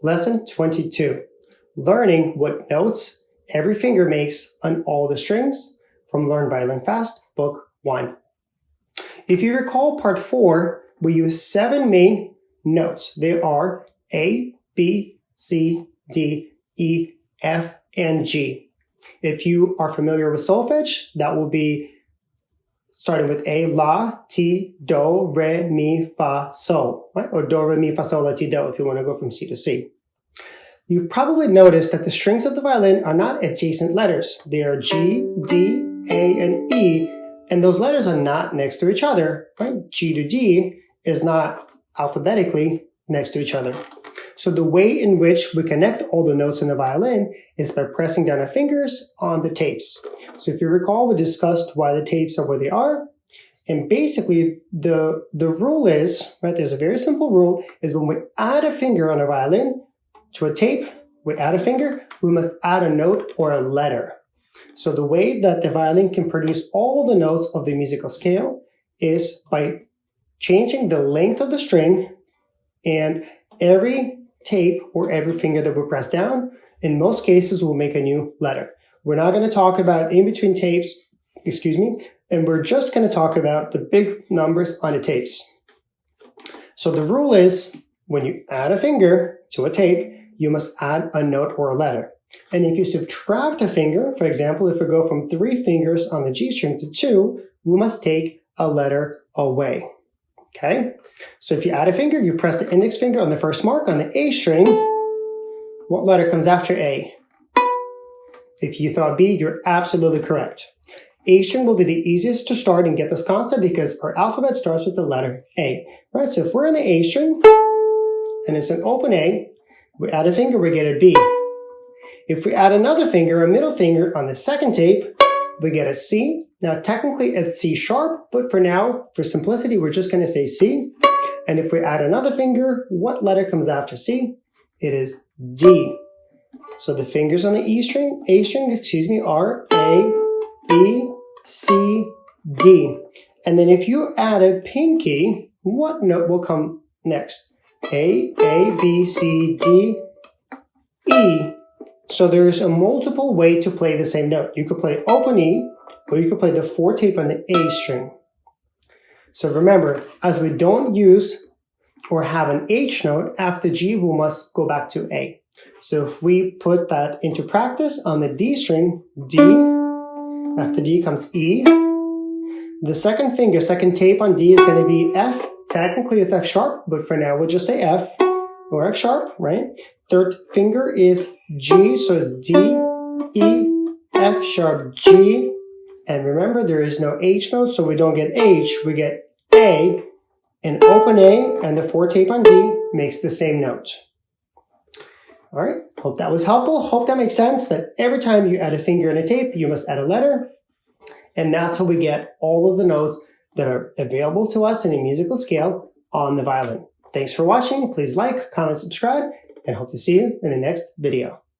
Lesson 22, learning what notes every finger makes on all the strings from Learn Violin Fast, Book 1. If you recall part 4, we use 7 main notes. They are A, B, C, D, E, F, and G. If you are familiar with solfege, that will be starting with A, La, Ti, Do, Re, Mi, Fa, Sol, right? Or Do, Re, Mi, Fa, Sol, La, Ti, Do if you want to go from C to C. You've probably noticed that the strings of the violin are not adjacent letters. They are G, D, A, and E, and those letters are not next to each other, right? G to D is not alphabetically next to each other. So the way in which we connect all the notes in the violin is by pressing down our fingers on the tapes. So if you recall, we discussed why the tapes are where they are. And basically, the rule is, right, there's a very simple rule, is when we add a finger on a violin to a tape, we add a finger, we must add a note or a letter. So the way that the violin can produce all the notes of the musical scale is by changing the length of the string, and every tape or every finger that we press down, in most cases, will make a new letter. We're not going to talk about in between tapes, and we're just going to talk about the big numbers on the tapes. So the rule is, when you add a finger to a tape, you must add a note or a letter. And if you subtract a finger, for example, if we go from 3 fingers on the G string to 2, we must take a letter away. Okay? So if you add a finger, you press the index finger on the first mark on the A string. What letter comes after A? If you thought B, you're absolutely correct. A string will be the easiest to start and get this concept because our alphabet starts with the letter A. Right? So if we're in the A string and it's an open A, we add a finger, we get a B. If we add another finger, a middle finger, on the second tape, we get a C. Now, technically, it's C sharp, but for now, for simplicity, we're just going to say C. And if we add another finger, what letter comes after C? It is D. So the fingers on the A string, are A, B, C, D. And then if you add a pinky, what note will come next? A, B, C, D, E. So there's a multiple way to play the same note. You could play open E, or you could play the 4 tape on the A string. So remember, as we don't use or have an H note after G, we must go back to A. So if we put that into practice on the D string, D, after D comes E. The second finger, second tape on D is going to be F. Technically it's F sharp, but for now we'll just say F, or F sharp, right? Third finger is G, so it's D, E, F sharp, G. And remember, there is no H note, so we don't get H, we get A. And open A and the 4 tape on D makes the same note. All right, hope that was helpful. Hope that makes sense, that every time you add a finger in a tape, you must add a letter. And that's how we get all of the notes that are available to us in a musical scale on the violin. Thanks for watching. Please like, comment, subscribe, and hope to see you in the next video.